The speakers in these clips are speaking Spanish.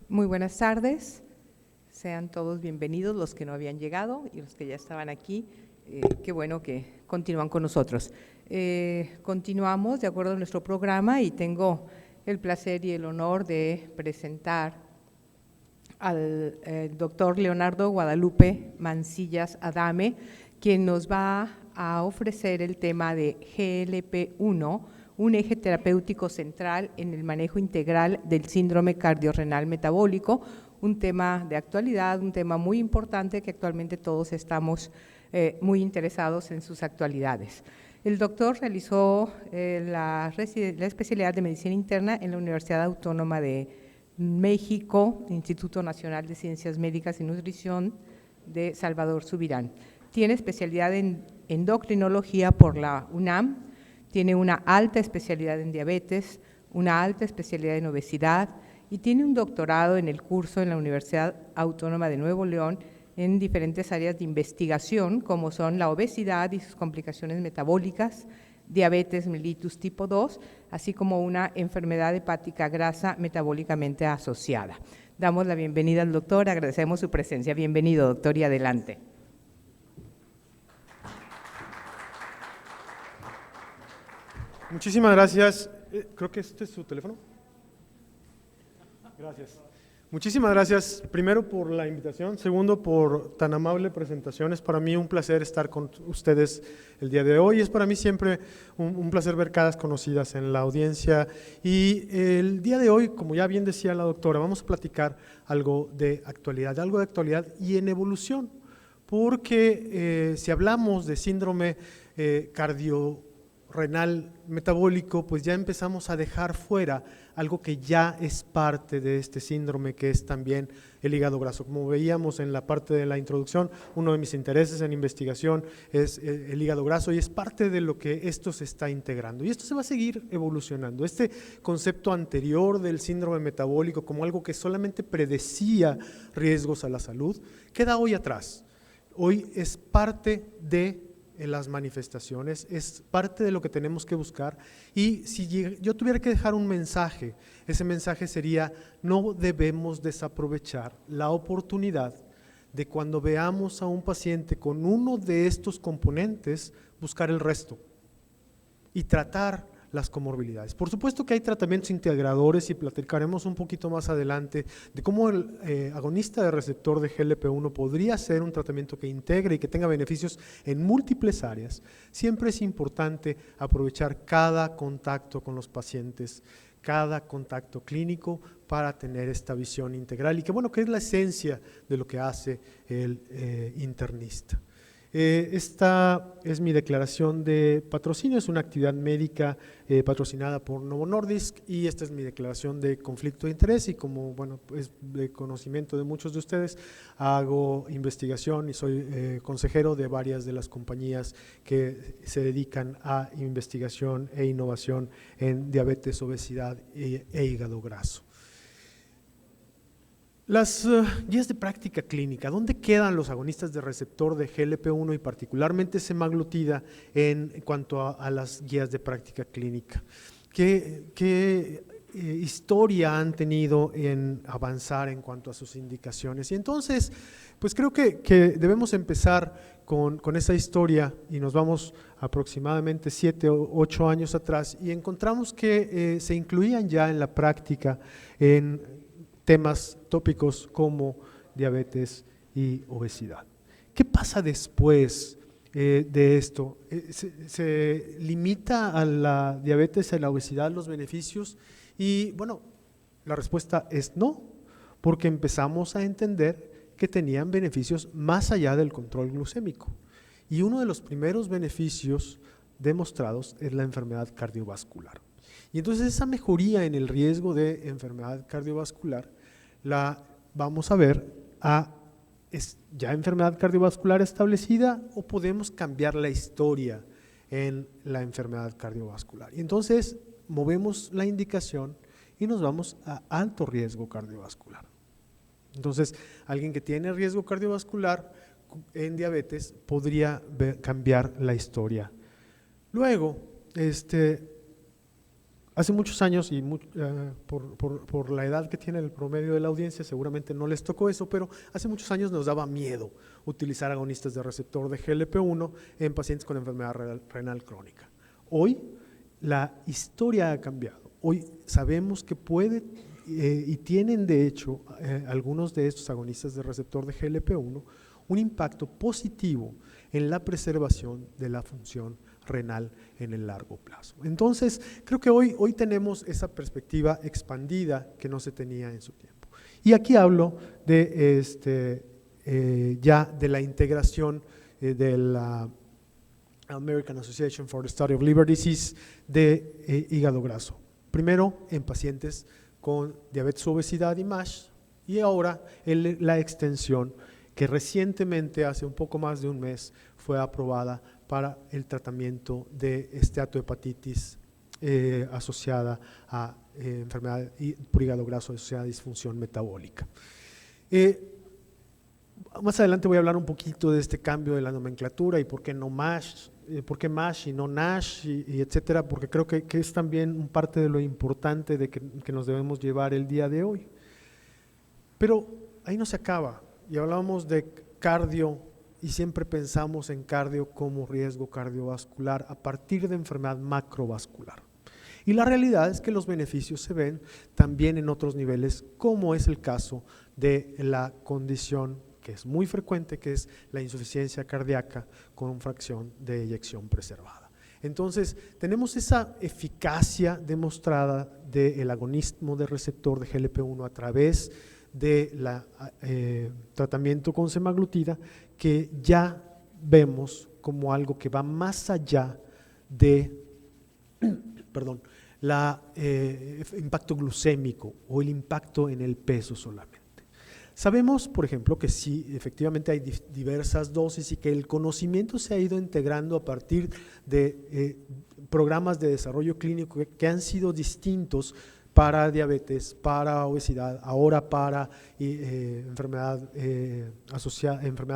Muy buenas tardes, sean todos bienvenidos los que no habían llegado y los que ya estaban aquí. Qué bueno que continúan con nosotros. Continuamos de acuerdo a nuestro programa y tengo el placer y el honor de presentar al doctor Leonardo Guadalupe Mancillas Adame, quien nos va a ofrecer el tema de GLP-1, un eje terapéutico central en el manejo integral del síndrome cardiorrenal metabólico, un tema de actualidad, un tema muy importante que actualmente todos estamos muy interesados en sus actualidades. El doctor realizó la especialidad de Medicina Interna en la Universidad Autónoma de México, Instituto Nacional de Ciencias Médicas y Nutrición de Salvador Subirán. Tiene especialidad en endocrinología por la UNAM, tiene una alta especialidad en diabetes, una alta especialidad en obesidad y tiene un doctorado en el curso en la Universidad Autónoma de Nuevo León en diferentes áreas de investigación, como son la obesidad y sus complicaciones metabólicas, diabetes mellitus tipo 2, así como una enfermedad hepática grasa metabólicamente asociada. Damos la bienvenida al doctor, agradecemos su presencia. Bienvenido, doctor, y adelante. Muchísimas gracias. Creo que este es su teléfono. Gracias. Muchísimas gracias, primero por la invitación, segundo por tan amable presentación. Es para mí un placer estar con ustedes el día de hoy. Es para mí siempre un placer ver caras conocidas en la audiencia. Y el día de hoy, como ya bien decía la doctora, vamos a platicar algo de actualidad y en evolución, porque si hablamos de síndrome cardiorrenal metabólico, pues ya empezamos a dejar fuera algo que ya es parte de este síndrome, que es también el hígado graso. Como veíamos en la parte de la introducción, uno de mis intereses en investigación es el hígado graso y es parte de lo que esto se está integrando. Y esto se va a seguir evolucionando. Este concepto anterior del síndrome metabólico como algo que solamente predecía riesgos a la salud, queda hoy atrás. Hoy es parte de las manifestaciones, es parte de lo que tenemos que buscar. Y si yo tuviera que dejar un mensaje, ese mensaje sería: no debemos desaprovechar la oportunidad de, cuando veamos a un paciente con uno de estos componentes, buscar el resto y tratar las comorbilidades. Por supuesto que hay tratamientos integradores y platicaremos un poquito más adelante de cómo el agonista de receptor de GLP-1 podría ser un tratamiento que integre y que tenga beneficios en múltiples áreas. Siempre es importante aprovechar cada contacto con los pacientes, cada contacto clínico, para tener esta visión integral y que, bueno, que es la esencia de lo que hace el internista. Esta es mi declaración de patrocinio, es una actividad médica patrocinada por Novo Nordisk, y esta es mi declaración de conflicto de interés. Y como, bueno, es de conocimiento de muchos de ustedes, hago investigación y soy consejero de varias de las compañías que se dedican a investigación e innovación en diabetes, obesidad e hígado graso. Las guías de práctica clínica, ¿dónde quedan los agonistas de receptor de GLP-1 y particularmente semaglutida en cuanto a las guías de práctica clínica? ¿Qué historia han tenido en avanzar en cuanto a sus indicaciones? Y entonces, pues creo que debemos empezar con esa historia, y nos vamos aproximadamente 7 o 8 años atrás y encontramos que se incluían ya en la práctica en temas tópicos como diabetes y obesidad. ¿Qué pasa después de esto? ¿Se limita a la diabetes y a la obesidad los beneficios? Y bueno, la respuesta es no, porque empezamos a entender que tenían beneficios más allá del control glucémico. Y uno de los primeros beneficios demostrados es la enfermedad cardiovascular. Y entonces esa mejoría en el riesgo de enfermedad cardiovascular la vamos a ver ¿es ya enfermedad cardiovascular establecida o podemos cambiar la historia en la enfermedad cardiovascular? Y entonces movemos la indicación y nos vamos a alto riesgo cardiovascular. Entonces, alguien que tiene riesgo cardiovascular en diabetes podría cambiar la historia. Luego, Hace muchos años, y por la edad que tiene el promedio de la audiencia, seguramente no les tocó eso, pero hace muchos años nos daba miedo utilizar agonistas de receptor de GLP-1 en pacientes con enfermedad renal crónica. Hoy la historia ha cambiado. Hoy sabemos que puede y tienen de hecho algunos de estos agonistas de receptor de GLP-1 un impacto positivo en la preservación de la función renal en el largo plazo. Entonces, creo que hoy tenemos esa perspectiva expandida que no se tenía en su tiempo. Y aquí hablo de ya de la integración de la American Association for the Study of Liver Disease de hígado graso. Primero en pacientes con diabetes, obesidad y MASH, y ahora la extensión que recientemente, hace un poco más de un mes, fue aprobada para el tratamiento de esteatohepatitis asociada a enfermedad por hígado graso asociada a disfunción metabólica. Más adelante voy a hablar un poquito de este cambio de la nomenclatura y por qué no MASH, por qué MASH y no NASH y etcétera, porque creo que es también parte de lo importante de que nos debemos llevar el día de hoy. Pero ahí no se acaba, y hablábamos de cardio y siempre pensamos en cardio como riesgo cardiovascular a partir de enfermedad macrovascular. Y la realidad es que los beneficios se ven también en otros niveles, como es el caso de la condición que es muy frecuente, que es la insuficiencia cardíaca con fracción de eyección preservada. Entonces, tenemos esa eficacia demostrada del agonismo de receptor de GLP-1 a través de tratamiento con semaglutida, que ya vemos como algo que va más allá de impacto glucémico o el impacto en el peso solamente. Sabemos, por ejemplo, que sí, efectivamente hay diversas dosis y que el conocimiento se ha ido integrando a partir de programas de desarrollo clínico que han sido distintos para diabetes, para obesidad, ahora para enfermedad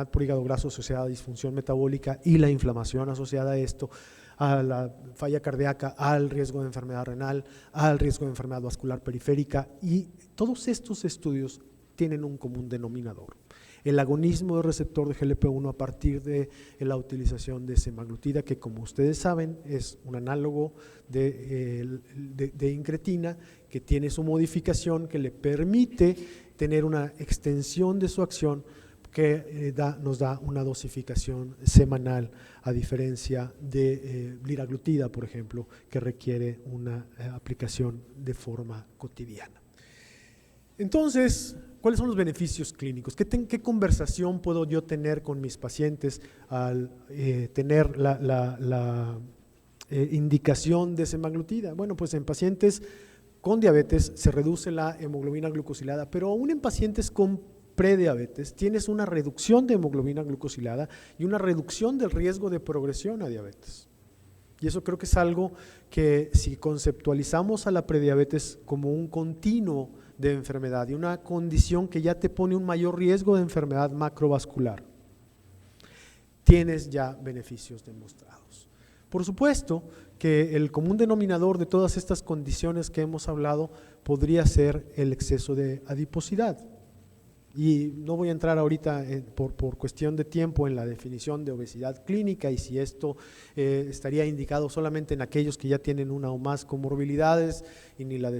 por hígado graso asociada a disfunción metabólica y la inflamación asociada a esto, a la falla cardíaca, al riesgo de enfermedad renal, al riesgo de enfermedad vascular periférica, y todos estos estudios tienen un común denominador: el agonismo de receptor de GLP-1 a partir de la utilización de semaglutida, que como ustedes saben es un análogo de incretina que tiene su modificación que le permite tener una extensión de su acción que nos da una dosificación semanal, a diferencia de liraglutida, por ejemplo, que requiere una aplicación de forma cotidiana. Entonces, ¿cuáles son los beneficios clínicos? ¿Qué conversación puedo yo tener con mis pacientes al tener la indicación de semaglutida? Bueno, pues en pacientes con diabetes se reduce la hemoglobina glucosilada, pero aún en pacientes con prediabetes tienes una reducción de hemoglobina glucosilada y una reducción del riesgo de progresión a diabetes. Y eso creo que es algo que, si conceptualizamos a la prediabetes como un continuo de enfermedad y una condición que ya te pone un mayor riesgo de enfermedad macrovascular, tienes ya beneficios demostrados. Por supuesto que el común denominador de todas estas condiciones que hemos hablado podría ser el exceso de adiposidad. Y no voy a entrar ahorita por cuestión de tiempo en la definición de obesidad clínica y si esto estaría indicado solamente en aquellos que ya tienen una o más comorbilidades, y ni la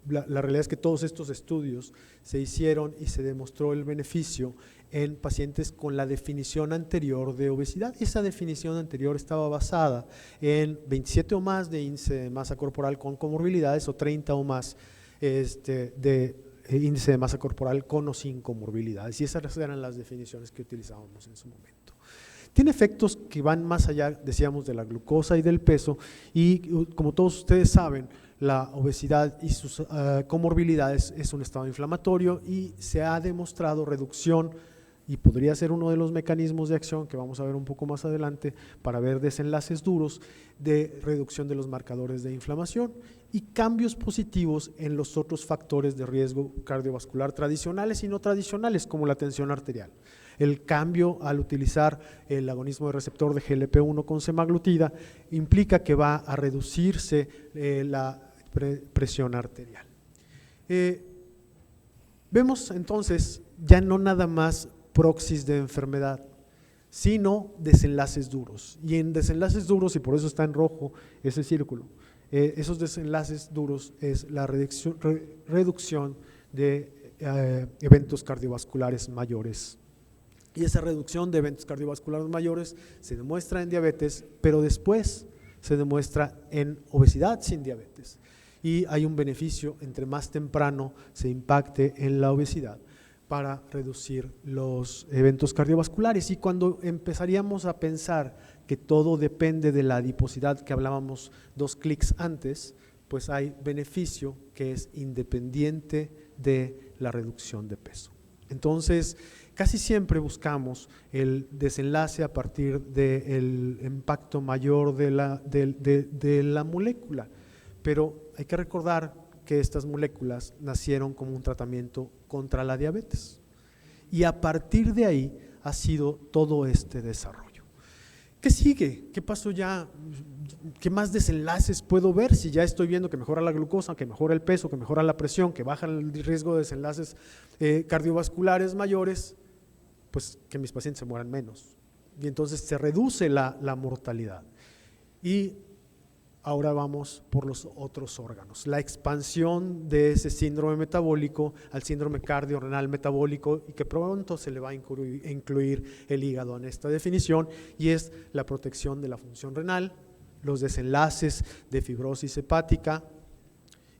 realidad es que todos estos estudios se hicieron y se demostró el beneficio en pacientes con la definición anterior de obesidad. Esa definición anterior estaba basada en 27 o más de índice de masa corporal con comorbilidades o 30 o más de índice de masa corporal con o sin comorbilidades, y esas eran las definiciones que utilizábamos en su momento. Tiene efectos que van más allá, decíamos, de la glucosa y del peso, y como todos ustedes saben, la obesidad y sus comorbilidades es un estado inflamatorio y se ha demostrado reducción, y podría ser uno de los mecanismos de acción que vamos a ver un poco más adelante para ver desenlaces duros de reducción de los marcadores de inflamación y cambios positivos en los otros factores de riesgo cardiovascular tradicionales y no tradicionales, como la tensión arterial. El cambio al utilizar el agonismo de receptor de GLP-1 con semaglutida implica que va a reducirse la presión arterial. Vemos entonces ya no nada más proxies de enfermedad, sino desenlaces duros. Y en desenlaces duros, y por eso está en rojo ese círculo, esos desenlaces duros es la reducción de eventos cardiovasculares mayores. Y esa reducción de eventos cardiovasculares mayores se demuestra en diabetes, pero después se demuestra en obesidad sin diabetes. Y hay un beneficio entre más temprano se impacte en la obesidad para reducir los eventos cardiovasculares. Y cuando empezaríamos a pensar que todo depende de la adiposidad que hablábamos 2 clics antes, pues hay beneficio que es independiente de la reducción de peso. Entonces, casi siempre buscamos el desenlace a partir del impacto mayor de la molécula, pero hay que recordar que estas moléculas nacieron como un tratamiento contra la diabetes y a partir de ahí ha sido todo este desarrollo. ¿Qué sigue? ¿Qué pasó ya? ¿Qué más desenlaces puedo ver si ya estoy viendo que mejora la glucosa, que mejora el peso, que mejora la presión, que baja el riesgo de desenlaces cardiovasculares mayores? Pues que mis pacientes se mueran menos y entonces se reduce la mortalidad. Y ahora vamos por los otros órganos, la expansión de ese síndrome metabólico al síndrome cardiorrenal metabólico y que pronto se le va a incluir el hígado en esta definición y es la protección de la función renal, los desenlaces de fibrosis hepática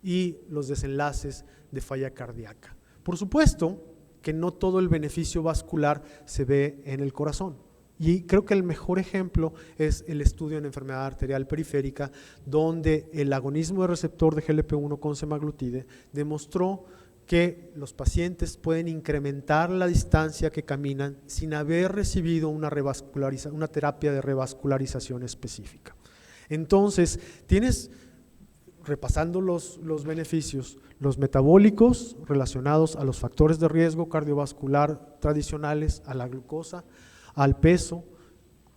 y los desenlaces de falla cardíaca. Por supuesto que no todo el beneficio vascular se ve en el corazón. Y creo que el mejor ejemplo es el estudio en enfermedad arterial periférica, donde el agonismo de receptor de GLP-1 con semaglutide demostró que los pacientes pueden incrementar la distancia que caminan sin haber recibido una terapia de revascularización específica. Entonces, tienes, repasando los beneficios, los metabólicos relacionados a los factores de riesgo cardiovascular tradicionales, a la glucosa, al peso,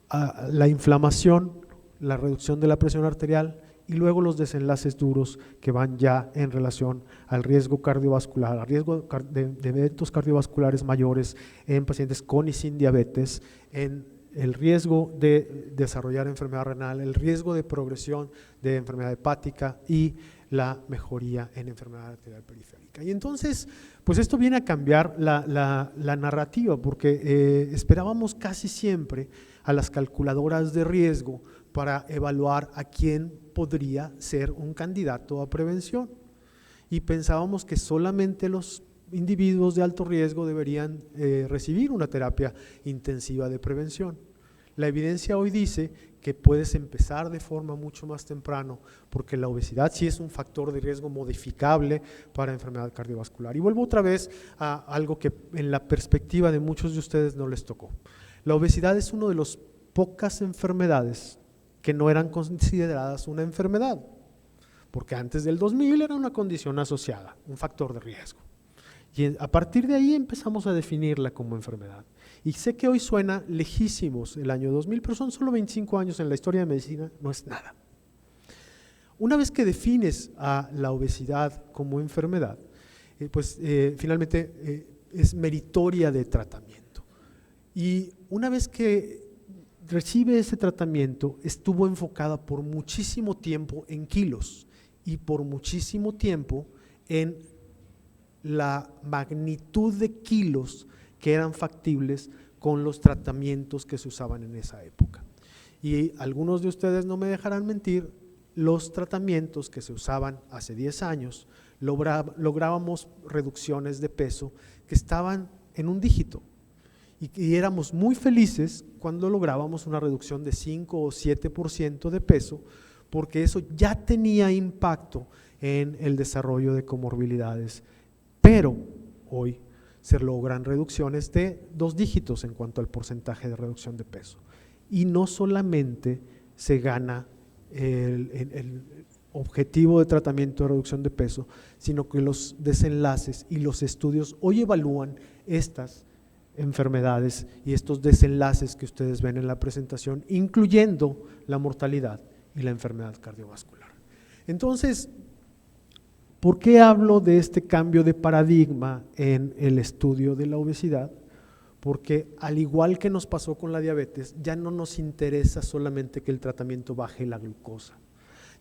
a la inflamación, la reducción de la presión arterial y luego los desenlaces duros que van ya en relación al riesgo cardiovascular, al riesgo de eventos cardiovasculares mayores en pacientes con y sin diabetes, en el riesgo de desarrollar enfermedad renal, el riesgo de progresión de enfermedad hepática y la mejoría en enfermedad arterial periférica. Y entonces, pues esto viene a cambiar la narrativa, porque esperábamos casi siempre a las calculadoras de riesgo para evaluar a quién podría ser un candidato a prevención. Y pensábamos que solamente los individuos de alto riesgo deberían recibir una terapia intensiva de prevención. La evidencia hoy dice que puedes empezar de forma mucho más temprano porque la obesidad sí es un factor de riesgo modificable para enfermedad cardiovascular. Y vuelvo otra vez a algo que en la perspectiva de muchos de ustedes no les tocó. La obesidad es una de las pocas enfermedades que no eran consideradas una enfermedad, porque antes del 2000 era una condición asociada, un factor de riesgo. Y a partir de ahí empezamos a definirla como enfermedad. Y sé que hoy suena lejísimos el año 2000, pero son solo 25 años en la historia de medicina, no es nada. Una vez que defines a la obesidad como enfermedad, finalmente es meritoria de tratamiento. Y una vez que recibe ese tratamiento, estuvo enfocada por muchísimo tiempo en kilos y por muchísimo tiempo en la magnitud de kilos que eran factibles con los tratamientos que se usaban en esa época. Y algunos de ustedes no me dejarán mentir, los tratamientos que se usaban hace 10 años, lográbamos reducciones de peso que estaban en un dígito. Y éramos muy felices cuando lográbamos una reducción de 5 o 7% de peso, porque eso ya tenía impacto en el desarrollo de comorbilidades. Pero hoy se logran reducciones de 2 dígitos en cuanto al porcentaje de reducción de peso. Y no solamente se gana el objetivo de tratamiento de reducción de peso, sino que los desenlaces y los estudios hoy evalúan estas enfermedades y estos desenlaces que ustedes ven en la presentación, incluyendo la mortalidad y la enfermedad cardiovascular. Entonces, ¿Por qué hablo de este cambio de paradigma en el estudio de la obesidad? Porque al igual que nos pasó con la diabetes, ya no nos interesa solamente que el tratamiento baje la glucosa,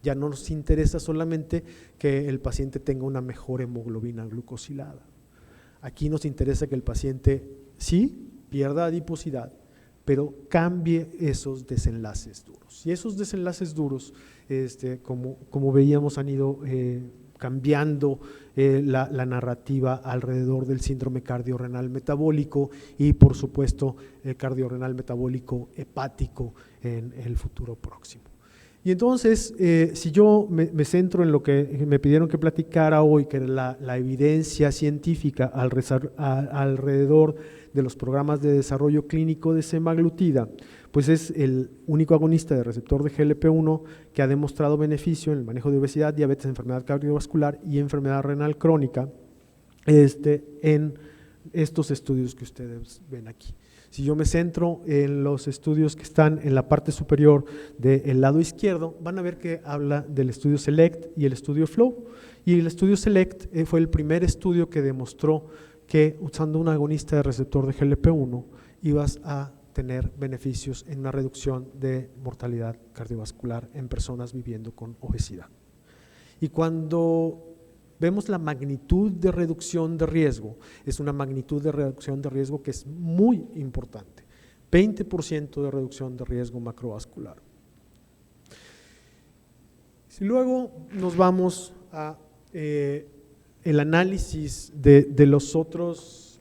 ya no nos interesa solamente que el paciente tenga una mejor hemoglobina glucosilada. Aquí nos interesa que el paciente sí pierda adiposidad, pero cambie esos desenlaces duros. Y esos desenlaces duros, como veíamos, han ido cambiando la narrativa alrededor del síndrome cardiorrenal metabólico y, por supuesto, el cardiorrenal metabólico hepático en el futuro próximo. Y entonces, si yo me centro en lo que me pidieron que platicara hoy, que era la evidencia científica alrededor de los programas de desarrollo clínico de semaglutida, pues es el único agonista de receptor de GLP-1 que ha demostrado beneficio en el manejo de obesidad, diabetes, enfermedad cardiovascular y enfermedad renal crónica en estos estudios que ustedes ven aquí. Si yo me centro en los estudios que están en la parte superior del lado izquierdo, van a ver que habla del estudio SELECT y el estudio FLOW. Y el estudio SELECT fue el primer estudio que demostró que usando un agonista de receptor de GLP-1 ibas a tener beneficios en una reducción de mortalidad cardiovascular en personas viviendo con obesidad. Y cuando vemos la magnitud de reducción de riesgo, es una magnitud de reducción de riesgo que es muy importante, 20% de reducción de riesgo macrovascular. Si luego nos vamos a el análisis de los otros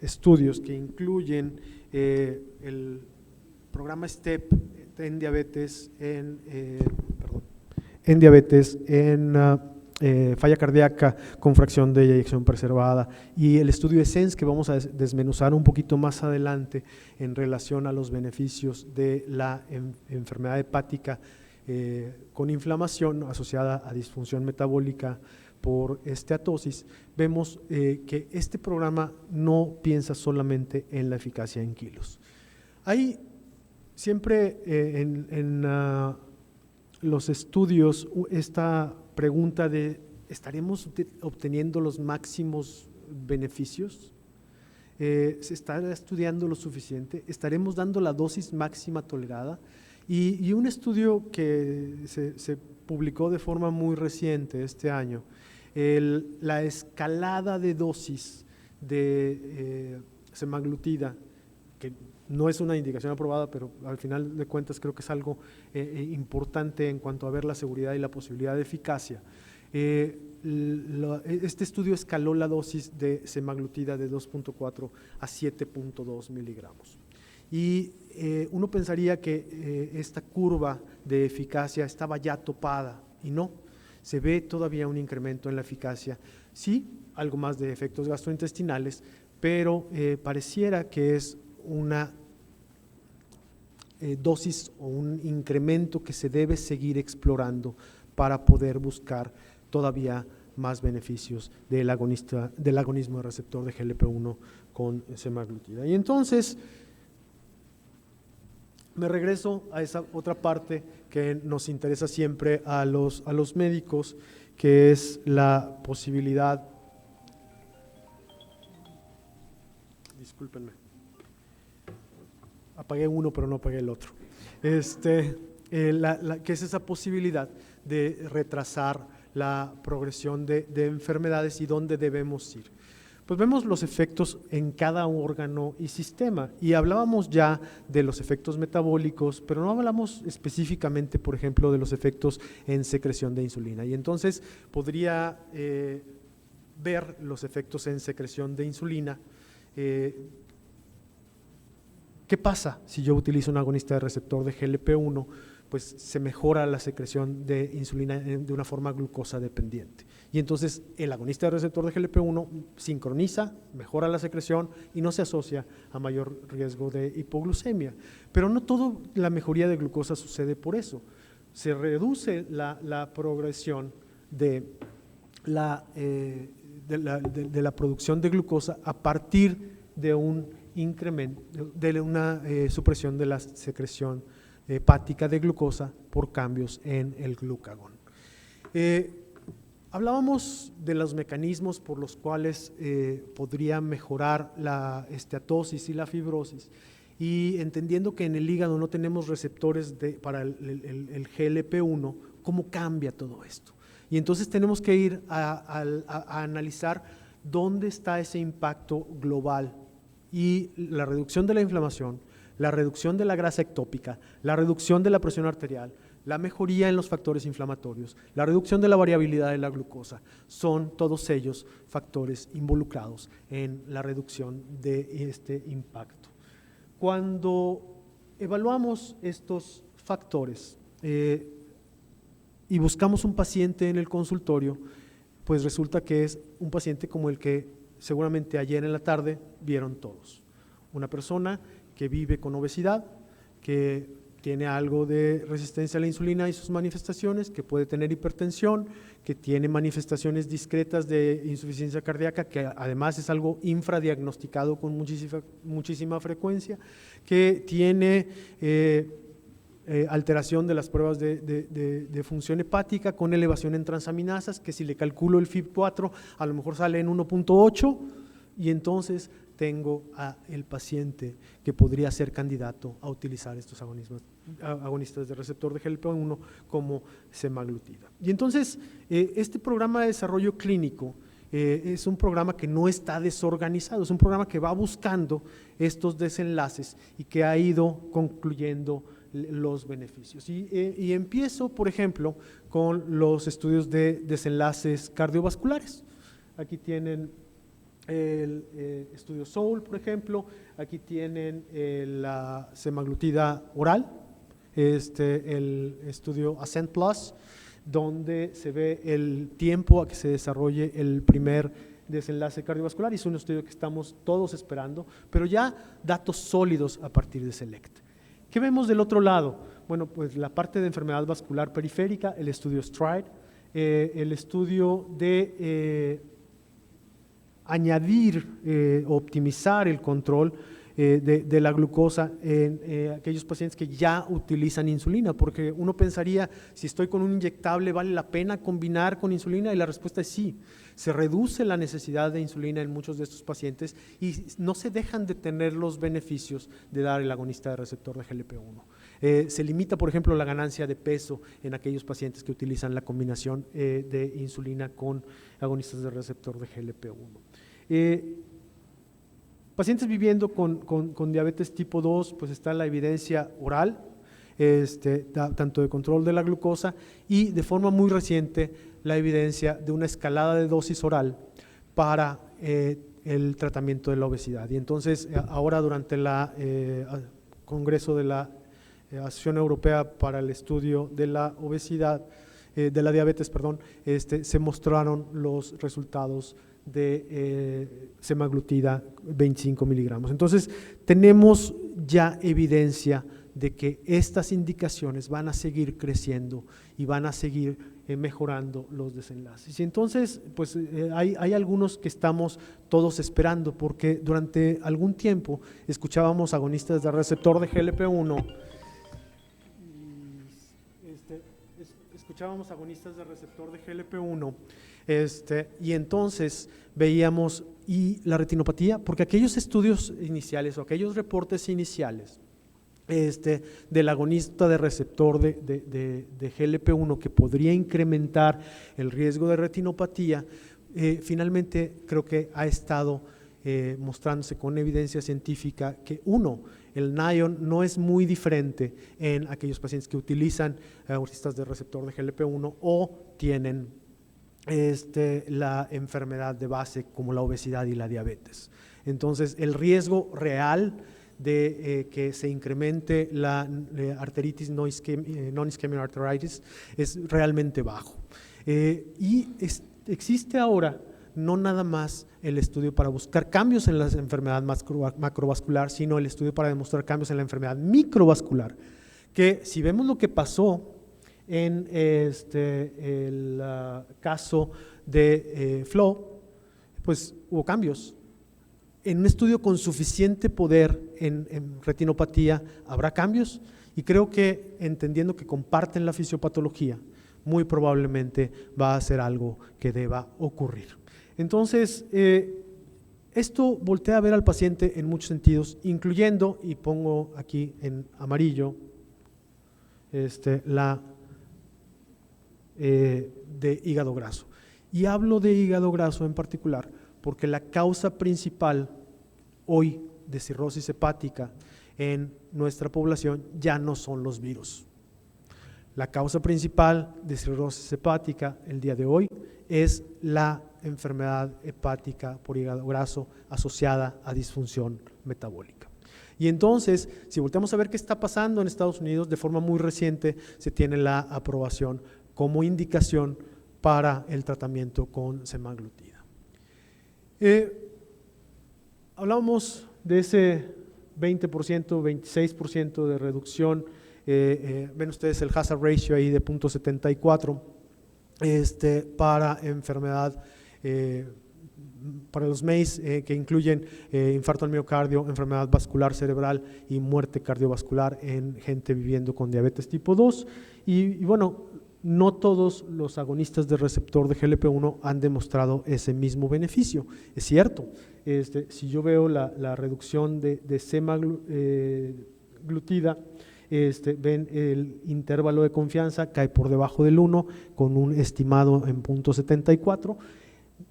estudios que incluyen el programa STEP en diabetes, falla cardíaca con fracción de eyección preservada, y el estudio ESSENCE, que vamos a desmenuzar un poquito más adelante en relación a los beneficios de la enfermedad hepática con inflamación asociada a disfunción metabólica por esteatosis. Vemos que este programa no piensa solamente en la eficacia en kilos. Hay siempre en los estudios esta pregunta de ¿estaremos obteniendo los máximos beneficios? ¿Se está estudiando lo suficiente? ¿Estaremos dando la dosis máxima tolerada? Y un estudio que se publicó de forma muy reciente este año, la escalada de dosis de semaglutida, que no es una indicación aprobada, pero al final de cuentas creo que es algo importante en cuanto a ver la seguridad y la posibilidad de eficacia. Este estudio escaló la dosis de semaglutida de 2.4 a 7.2 miligramos. Y uno pensaría que esta curva de eficacia estaba ya topada, y no, se ve todavía un incremento en la eficacia, sí, algo más de efectos gastrointestinales, pero pareciera que es una dosis o un incremento que se debe seguir explorando para poder buscar todavía más beneficios del agonismo de receptor de GLP-1 con semaglutida. Y entonces me regreso a esa otra parte que nos interesa siempre a los médicos, que es la posibilidad, discúlpenme, apagué uno pero no apagué el otro, que es esa posibilidad de retrasar la progresión de enfermedades y dónde debemos ir. Pues vemos los efectos en cada órgano y sistema, y hablábamos ya de los efectos metabólicos, pero no hablamos específicamente, por ejemplo, de los efectos en secreción de insulina, y entonces podría ver los efectos en secreción de insulina. ¿Qué pasa si yo utilizo un agonista de receptor de GLP-1? Pues se mejora la secreción de insulina de una forma glucosa dependiente. Y entonces el agonista de receptor de GLP-1 sincroniza, mejora la secreción y no se asocia a mayor riesgo de hipoglucemia. Pero no toda la mejoría de glucosa sucede por eso. Se reduce la progresión de la producción de glucosa a partir de un incremento, de una supresión de la secreción hepática de glucosa por cambios en el glucagón. Hablábamos de los mecanismos por los cuales podría mejorar la esteatosis y la fibrosis, y entendiendo que en el hígado no tenemos receptores para el GLP-1, ¿cómo cambia todo esto? Y entonces tenemos que ir a analizar dónde está ese impacto global, y la reducción de la inflamación, la reducción de la grasa ectópica, la reducción de la presión arterial, la mejoría en los factores inflamatorios, la reducción de la variabilidad de la glucosa, son todos ellos factores involucrados en la reducción de este impacto. Cuando evaluamos estos factores y buscamos un paciente en el consultorio, pues resulta que es un paciente como el que seguramente ayer en la tarde vieron todos. Una persona que vive con obesidad, que tiene algo de resistencia a la insulina y sus manifestaciones, que puede tener hipertensión, que tiene manifestaciones discretas de insuficiencia cardíaca, que además es algo infradiagnosticado con muchísima frecuencia, que tiene alteración de las pruebas de función hepática con elevación en transaminasas, que si le calculo el FIB4 a lo mejor sale en 1.8, y entonces tengo a el paciente que podría ser candidato a utilizar estos agonistas de receptor de GLP-1 como semaglutida. Y entonces, este programa de desarrollo clínico es un programa que no está desorganizado, es un programa que va buscando estos desenlaces y que ha ido concluyendo los beneficios. Y empiezo, por ejemplo, con los estudios de desenlaces cardiovasculares. Aquí tienen el estudio SOUL, por ejemplo, aquí tienen la semaglutida oral, el estudio ASCENT Plus, donde se ve el tiempo a que se desarrolle el primer desenlace cardiovascular, y es un estudio que estamos todos esperando, pero ya datos sólidos a partir de SELECT. ¿Qué vemos del otro lado? Bueno, pues la parte de enfermedad vascular periférica, el estudio STRIDE, el estudio de añadir, optimizar el control de la glucosa en aquellos pacientes que ya utilizan insulina, porque uno pensaría, si estoy con un inyectable, ¿vale la pena combinar con insulina? Y la respuesta es sí. Se reduce la necesidad de insulina en muchos de estos pacientes y no se dejan de tener los beneficios de dar el agonista de receptor de GLP-1. Se limita, por ejemplo, la ganancia de peso en aquellos pacientes que utilizan la combinación de insulina con agonistas de receptor de GLP-1. Pacientes viviendo con diabetes tipo 2, pues está la evidencia oral, tanto de control de la glucosa, y de forma muy reciente la evidencia de una escalada de dosis oral para el tratamiento de la obesidad. Y entonces ahora durante el Congreso de la Asociación Europea para el Estudio de la Obesidad, de la diabetes, perdón, se mostraron los resultados de semaglutida 25 miligramos. Entonces tenemos ya evidencia de que estas indicaciones van a seguir creciendo y van a seguir mejorando los desenlaces. Y entonces, pues hay algunos que estamos todos esperando, porque durante algún tiempo escuchábamos agonistas de receptor de GLP-1, y entonces veíamos y la retinopatía, porque aquellos estudios iniciales o aquellos reportes iniciales del agonista de receptor de GLP-1 que podría incrementar el riesgo de retinopatía, finalmente creo que ha estado mostrándose con evidencia científica que el NION no es muy diferente en aquellos pacientes que utilizan agonistas de receptor de GLP-1 o tienen la enfermedad de base como la obesidad y la diabetes. Entonces, el riesgo real de que se incremente la arteritis non-ischemic arteritis es realmente bajo. Y existe ahora no nada más el estudio para buscar cambios en la enfermedad macrovascular, sino el estudio para demostrar cambios en la enfermedad microvascular, que si vemos lo que pasó en el caso de Flo, pues hubo cambios. En un estudio con suficiente poder en retinopatía habrá cambios, y creo que entendiendo que comparten la fisiopatología, muy probablemente va a ser algo que deba ocurrir. Entonces, esto voltea a ver al paciente en muchos sentidos, incluyendo, y pongo aquí en amarillo, la de hígado graso. Y hablo de hígado graso en particular porque la causa principal hoy de cirrosis hepática en nuestra población ya no son los virus. La causa principal de cirrosis hepática el día de hoy es la enfermedad hepática por hígado graso asociada a disfunción metabólica. Y entonces, si volteamos a ver qué está pasando en Estados Unidos, de forma muy reciente se tiene la aprobación como indicación para el tratamiento con semaglutida. Hablamos de ese 20%, 26% de reducción. Ven ustedes el hazard ratio ahí de 0.74 para enfermedad, para los MACE que incluyen infarto al miocardio, enfermedad vascular cerebral y muerte cardiovascular en gente viviendo con diabetes tipo 2. Y bueno, no todos los agonistas de receptor de GLP-1 han demostrado ese mismo beneficio. Es cierto, si yo veo la reducción de semaglutida, ven el intervalo de confianza cae por debajo del 1 con un estimado en 0.74.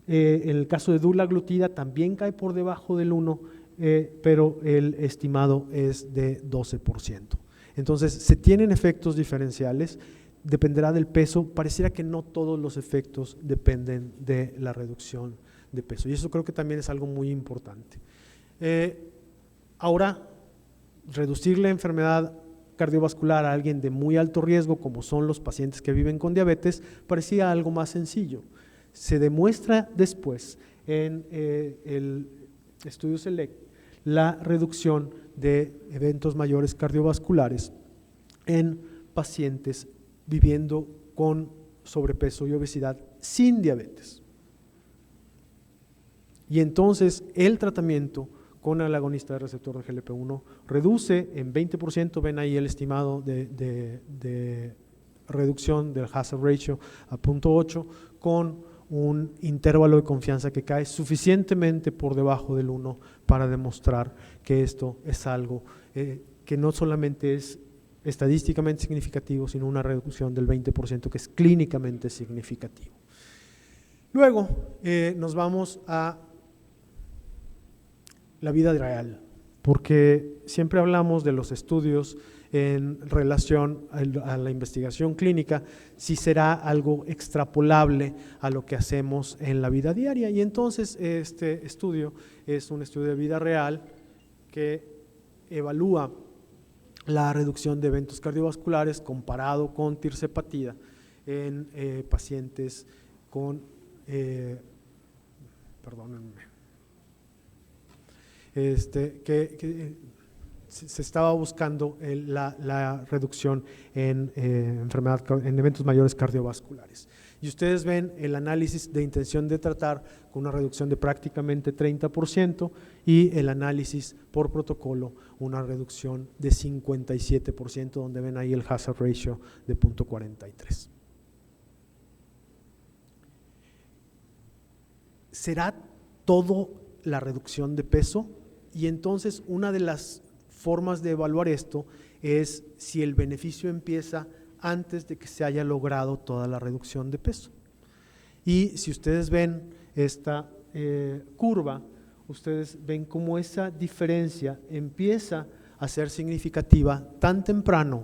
En el caso de dulaglutida también cae por debajo del 1, pero el estimado es de 12%. Entonces, se tienen efectos diferenciales, dependerá del peso. Pareciera que no todos los efectos dependen de la reducción de peso, y eso creo que también es algo muy importante. Ahora, reducir la enfermedad cardiovascular a alguien de muy alto riesgo, como son los pacientes que viven con diabetes, parecía algo más sencillo. Se demuestra después en el estudio SELECT la reducción de eventos mayores cardiovasculares en pacientes viviendo con sobrepeso y obesidad sin diabetes. Y entonces el tratamiento con el agonista de receptor de GLP-1 reduce en 20%, ven ahí el estimado de reducción del hazard ratio a 0.8, con un intervalo de confianza que cae suficientemente por debajo del 1 para demostrar que esto es algo que no solamente es estadísticamente significativo, sino una reducción del 20% que es clínicamente significativo. Luego nos vamos a la vida real, porque siempre hablamos de los estudios en relación a la investigación clínica, si será algo extrapolable a lo que hacemos en la vida diaria. Y entonces este estudio es un estudio de vida real que evalúa la reducción de eventos cardiovasculares comparado con tirzepatida en pacientes con, perdónenme, que se estaba buscando la reducción en en eventos mayores cardiovasculares. Y ustedes ven el análisis de intención de tratar con una reducción de prácticamente 30% y el análisis por protocolo una reducción de 57%, donde ven ahí el hazard ratio de 0.43. ¿Será todo la reducción de peso? Y entonces una de las formas de evaluar esto es si el beneficio empieza antes de que se haya logrado toda la reducción de peso. Y si ustedes ven esta curva, ustedes ven cómo esa diferencia empieza a ser significativa tan temprano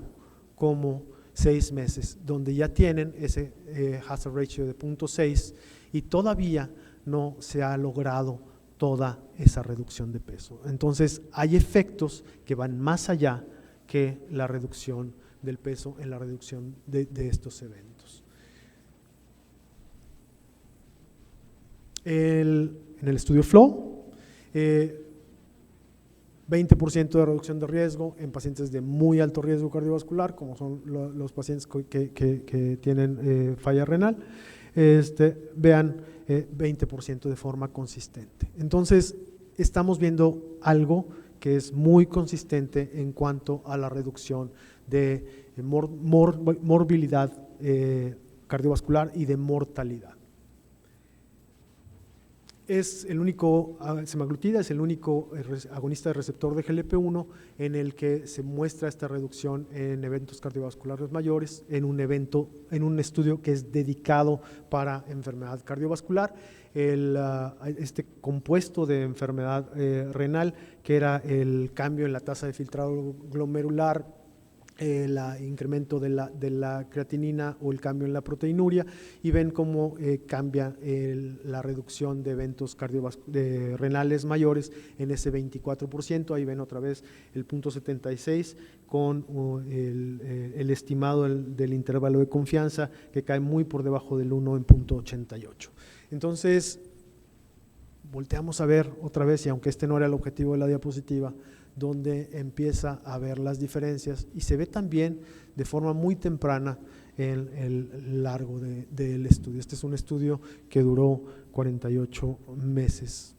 como 6 meses, donde ya tienen ese hazard ratio de 0.6 y todavía no se ha logrado toda esa reducción de peso. Entonces hay efectos que van más allá que la reducción del peso en la reducción de estos eventos. En el estudio FLOW, 20% de reducción de riesgo en pacientes de muy alto riesgo cardiovascular, como son los pacientes que tienen falla renal. Vean 20% de forma consistente. Entonces, estamos viendo algo que es muy consistente en cuanto a la reducción de morbilidad cardiovascular y de mortalidad. Es el único, semaglutida es el único agonista de receptor de GLP-1 en el que se muestra esta reducción en eventos cardiovasculares mayores en un estudio que es dedicado para enfermedad cardiovascular. Este compuesto de enfermedad renal, que era el cambio en la tasa de filtrado glomerular, el incremento de la creatinina o el cambio en la proteinuria, y ven cómo cambia la reducción de eventos renales mayores en ese 24%. Ahí ven otra vez el 0.76 con el estimado del intervalo de confianza, que cae muy por debajo del 1 en 0.88. Entonces, volteamos a ver otra vez, y aunque este no era el objetivo de la diapositiva, donde empieza a ver las diferencias, y se ve también de forma muy temprana en el largo del estudio. Este es un estudio que duró 48 meses.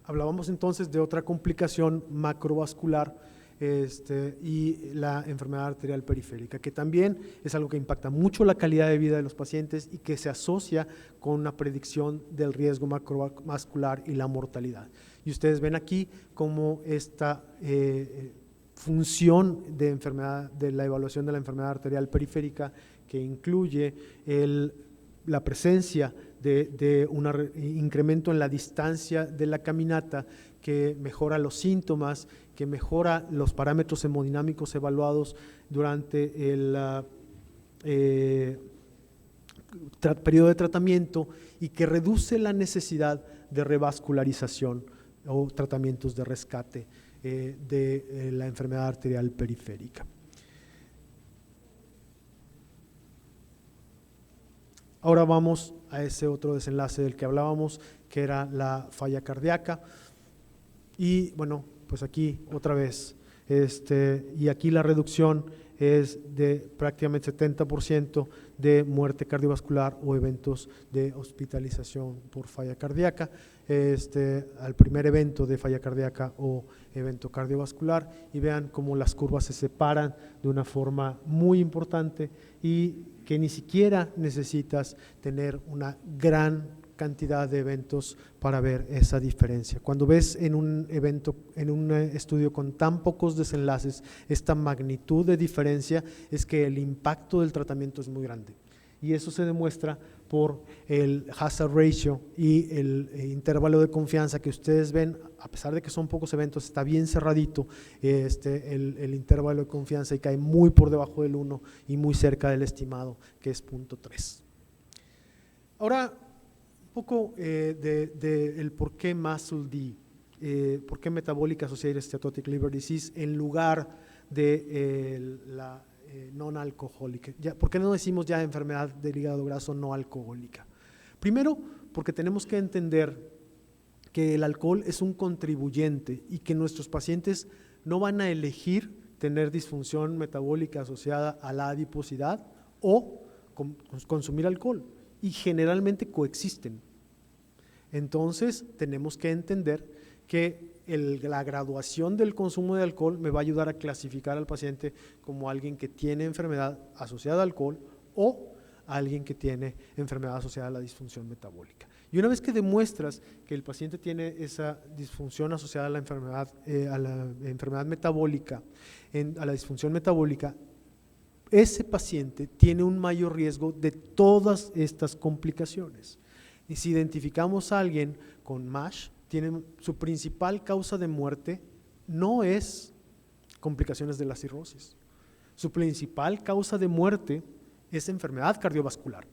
Hablábamos entonces de otra complicación macrovascular, y la enfermedad arterial periférica, que también es algo que impacta mucho la calidad de vida de los pacientes y que se asocia con una predicción del riesgo macrovascular y la mortalidad. Y ustedes ven aquí cómo esta función de la evaluación de la enfermedad arterial periférica, que incluye la presencia de un incremento en la distancia de la caminata, que mejora los síntomas, que mejora los parámetros hemodinámicos evaluados durante el periodo de tratamiento, y que reduce la necesidad de revascularización o tratamientos de rescate de la enfermedad arterial periférica. Ahora vamos a ese otro desenlace del que hablábamos, que era la falla cardíaca. Y bueno, pues aquí otra vez, y aquí la reducción es de prácticamente 70% de muerte cardiovascular o eventos de hospitalización por falla cardíaca, al primer evento de falla cardíaca o evento cardiovascular, y vean cómo las curvas se separan de una forma muy importante, y que ni siquiera necesitas tener una gran cantidad de eventos para ver esa diferencia. Cuando ves en un estudio con tan pocos desenlaces esta magnitud de diferencia, es que el impacto del tratamiento es muy grande, y eso se demuestra por el hazard ratio y el intervalo de confianza que ustedes ven. A pesar de que son pocos eventos, está bien cerradito el intervalo de confianza, y cae muy por debajo del 1 y muy cerca del estimado, que es 0.3. Ahora, un poco el por qué MASLD, por qué Metabolic Associated Steatotic Liver Disease en lugar de la non-alcohólica. ¿Por qué no decimos ya enfermedad del hígado graso no alcohólica? Primero, porque tenemos que entender que el alcohol es un contribuyente, y que nuestros pacientes no van a elegir tener disfunción metabólica asociada a la adiposidad o consumir alcohol, y generalmente coexisten. Entonces tenemos que entender que la graduación del consumo de alcohol me va a ayudar a clasificar al paciente como alguien que tiene enfermedad asociada al alcohol o alguien que tiene enfermedad asociada a la disfunción metabólica. Y una vez que demuestras que el paciente tiene esa disfunción asociada a la enfermedad metabólica, a la disfunción metabólica, ese paciente tiene un mayor riesgo de todas estas complicaciones. Y si identificamos a alguien con MASH, su principal causa de muerte no es complicaciones de la cirrosis. Su principal causa de muerte es enfermedad cardiovascular.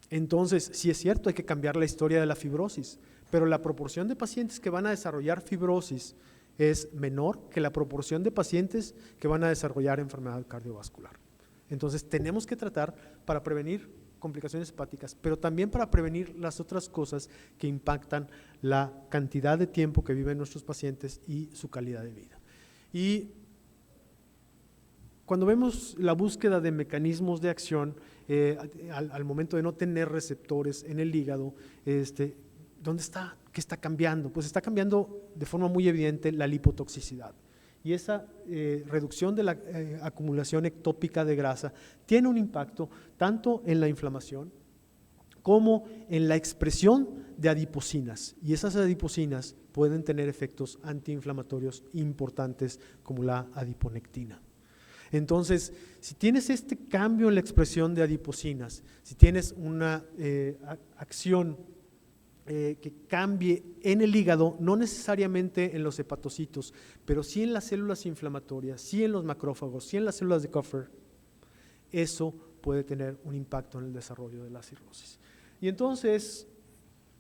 Entonces, sí es cierto, hay que cambiar la historia de la fibrosis, pero la proporción de pacientes que van a desarrollar fibrosis es menor que la proporción de pacientes que van a desarrollar enfermedad cardiovascular. Entonces, tenemos que tratar para prevenir complicaciones hepáticas, pero también para prevenir las otras cosas que impactan la cantidad de tiempo que viven nuestros pacientes y su calidad de vida. Y cuando vemos la búsqueda de mecanismos de acción, al momento de no tener receptores en el hígado, ¿dónde está? ¿Qué está cambiando? Pues está cambiando de forma muy evidente la lipotoxicidad. y esa reducción de la acumulación ectópica de grasa tiene un impacto tanto en la inflamación como en la expresión de adipocinas, y esas adipocinas pueden tener efectos antiinflamatorios importantes como la adiponectina. Entonces, si tienes este cambio en la expresión de adipocinas, si tienes una acción que cambie en el hígado, no necesariamente en los hepatocitos, pero sí en las células inflamatorias, sí en los macrófagos, sí en las células de Kupffer, eso puede tener un impacto en el desarrollo de la cirrosis. Y entonces,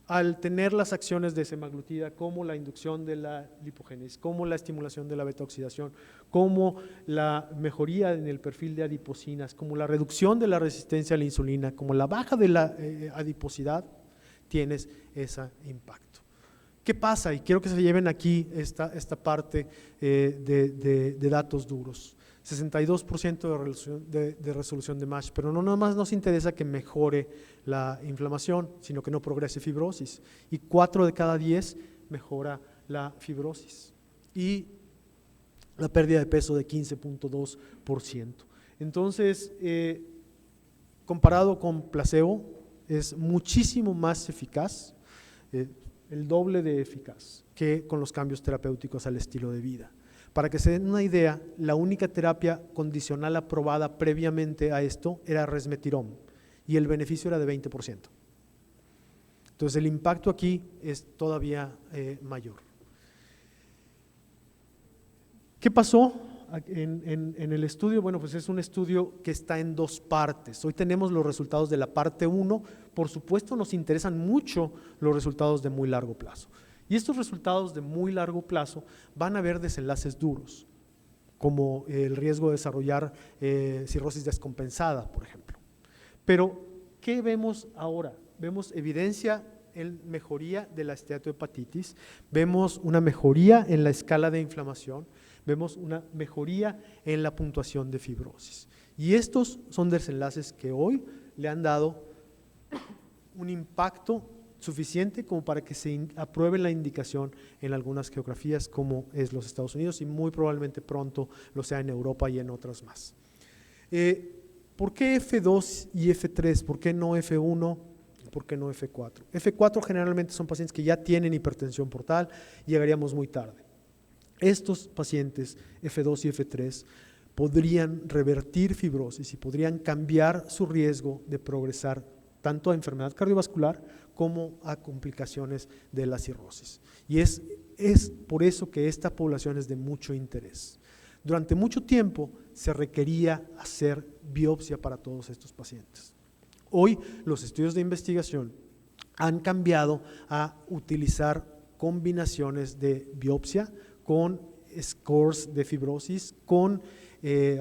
al tener las acciones de semaglutida, como la inducción de la lipogénesis, como la estimulación de la beta-oxidación, como la mejoría en el perfil de adipocinas, como la reducción de la resistencia a la insulina, como la baja de la adiposidad, tienes ese impacto. ¿Qué pasa? Y quiero que se lleven aquí esta parte de datos duros. 62% de resolución de MASH, pero no nada más nos interesa que mejore la inflamación, sino que no progrese fibrosis. Y 4 de cada 10 mejora la fibrosis. Y la pérdida de peso de 15.2%. Entonces, comparado con placebo, es muchísimo más eficaz, el doble de eficaz que con los cambios terapéuticos al estilo de vida. Para que se den una idea, la única terapia condicional aprobada previamente a esto era resmetirom y el beneficio era de 20%. Entonces el impacto aquí es todavía mayor. ¿Qué pasó en el estudio? Bueno, pues es un estudio que está en 2 partes. Hoy tenemos los resultados de la parte 1. Por supuesto nos interesan mucho los resultados de muy largo plazo. Y estos resultados de muy largo plazo van a haber desenlaces duros, como el riesgo de desarrollar cirrosis descompensada, por ejemplo. Pero, ¿qué vemos ahora? Vemos evidencia en mejoría de la esteatohepatitis, vemos una mejoría en la escala de inflamación, vemos una mejoría en la puntuación de fibrosis. Y estos son desenlaces que hoy le han dado un impacto suficiente como para que se apruebe la indicación en algunas geografías como es los Estados Unidos y muy probablemente pronto lo sea en Europa y en otras más. ¿Por qué F2 y F3? ¿Por qué no F1? ¿Por qué no F4? F4 generalmente son pacientes que ya tienen hipertensión portal y llegaríamos muy tarde. Estos pacientes F2 y F3 podrían revertir fibrosis y podrían cambiar su riesgo de progresar tanto a enfermedad cardiovascular como a complicaciones de la cirrosis. Y es por eso que esta población es de mucho interés. Durante mucho tiempo se requería hacer biopsia para todos estos pacientes. Hoy los estudios de investigación han cambiado a utilizar combinaciones de biopsia con scores de fibrosis, con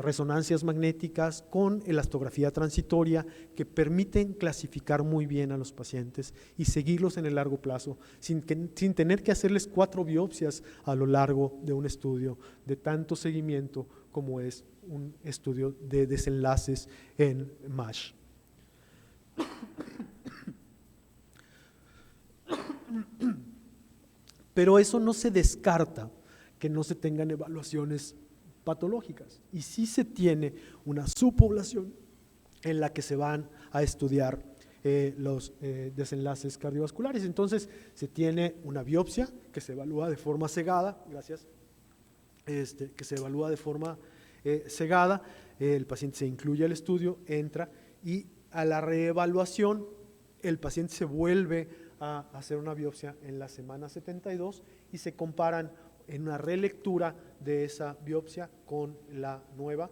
resonancias magnéticas, con elastografía transitoria, que permiten clasificar muy bien a los pacientes y seguirlos en el largo plazo, sin tener que hacerles 4 biopsias a lo largo de un estudio de tanto seguimiento como es un estudio de desenlaces en MASH. Pero eso no se descarta que no se tengan evaluaciones patológicas, y sí se tiene una subpoblación en la que se van a estudiar los desenlaces cardiovasculares. Entonces se tiene una biopsia que se evalúa de forma cegada, que se evalúa de forma cegada, el paciente se incluye al estudio, entra y a la reevaluación el paciente se vuelve a hacer una biopsia en la semana 72 y se comparan en una relectura de esa biopsia con la nueva.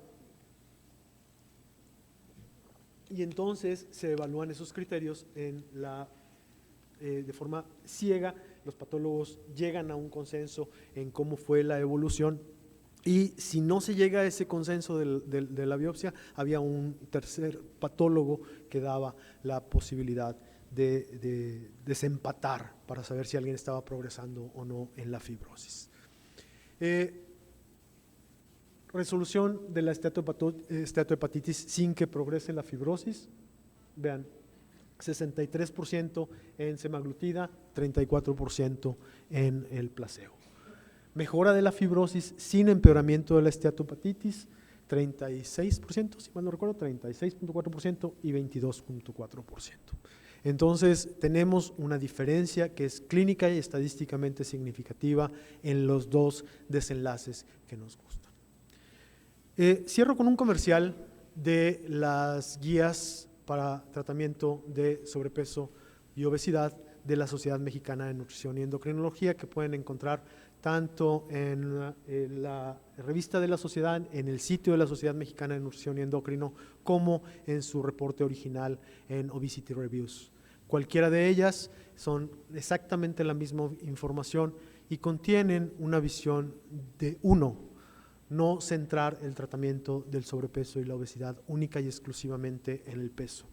Y entonces se evalúan esos criterios de forma ciega. Los patólogos llegan a un consenso en cómo fue la evolución. Y si no se llega a ese consenso de la biopsia, había un tercer patólogo que daba la posibilidad de desempatar para saber si alguien estaba progresando o no en la fibrosis. Resolución de la esteatohepatitis sin que progrese la fibrosis. Vean, 63% en semaglutida, 34% en el placebo. Mejora de la fibrosis sin empeoramiento de la esteatopatitis, 36%, si mal no recuerdo, 36.4% y 22.4%. Entonces, tenemos una diferencia que es clínica y estadísticamente significativa en los dos desenlaces que nos gustan. Cierro con un comercial de las guías para tratamiento de sobrepeso y obesidad de la Sociedad Mexicana de Nutrición y Endocrinología, que pueden encontrar tanto en la revista de la sociedad, en el sitio de la Sociedad Mexicana de Nutrición y Endocrino, como en su reporte original en Obesity Reviews. Cualquiera de ellas son exactamente la misma información y contienen una visión de no centrar el tratamiento del sobrepeso y la obesidad única y exclusivamente en el peso.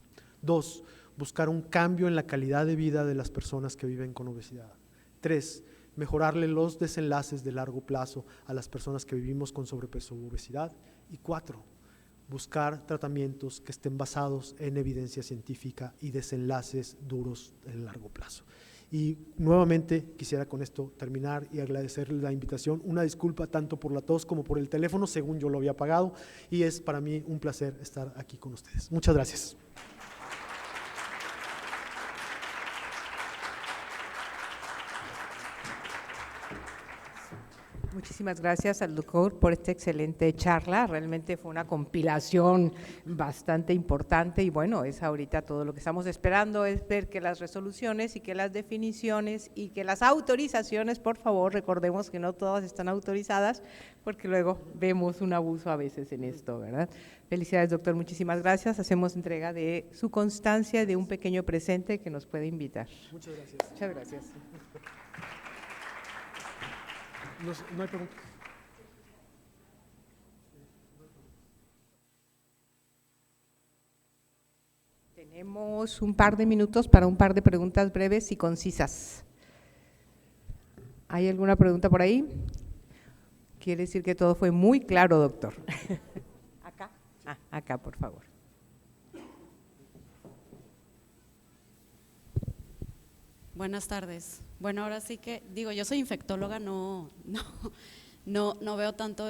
2, buscar un cambio en la calidad de vida de las personas que viven con obesidad. 3, mejorarle los desenlaces de largo plazo a las personas que vivimos con sobrepeso u obesidad. Y 4, buscar tratamientos que estén basados en evidencia científica y desenlaces duros en largo plazo. Y nuevamente quisiera con esto terminar y agradecerle la invitación. Una disculpa tanto por la tos como por el teléfono, según yo lo había pagado, y es para mí un placer estar aquí con ustedes. Muchas gracias. Muchísimas gracias al doctor por esta excelente charla. Realmente fue una compilación bastante importante y bueno, es ahorita todo lo que estamos esperando, es ver que las resoluciones y que las definiciones y que las autorizaciones, por favor, recordemos que no todas están autorizadas porque luego vemos un abuso a veces en esto, ¿verdad? Felicidades, doctor, muchísimas gracias. Hacemos entrega de su constancia y de un pequeño presente que nos puede invitar. Muchas gracias. Muchas gracias. No hay preguntas. Tenemos un par de minutos para un par de preguntas breves y concisas. ¿Hay alguna pregunta por ahí? Quiere decir que todo fue muy claro, doctor. ¿Acá? Acá, por favor. Buenas tardes. Bueno, ahora sí que, digo, yo soy infectóloga, no veo tanto,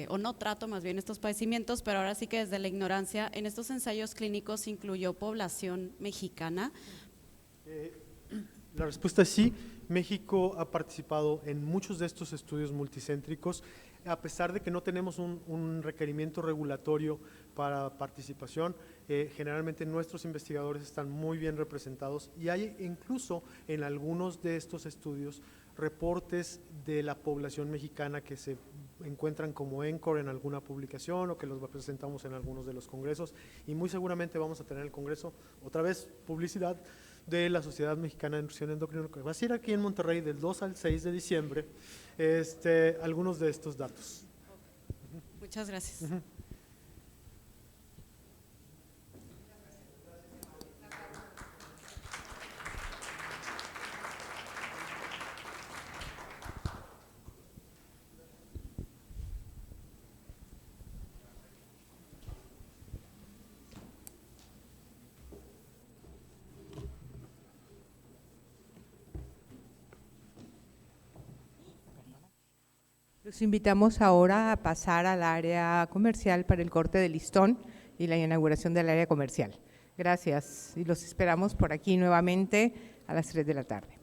o no trato más bien estos padecimientos, pero ahora sí que desde la ignorancia, en estos ensayos clínicos se incluyó población mexicana. La respuesta es sí. México ha participado en muchos de estos estudios multicéntricos, a pesar de que no tenemos un requerimiento regulatorio para participación. Generalmente nuestros investigadores están muy bien representados y hay incluso en algunos de estos estudios reportes de la población mexicana que se encuentran como encore en alguna publicación o que los presentamos en algunos de los congresos, y muy seguramente vamos a tener el congreso, otra vez publicidad, de la Sociedad Mexicana de Nutrición y Endocrinología, que va a ser aquí en Monterrey del 2 al 6 de diciembre, algunos de estos datos. Muchas gracias. Los invitamos ahora a pasar al área comercial para el corte de listón y la inauguración del área comercial. Gracias y los esperamos por aquí nuevamente a las 3 de la tarde.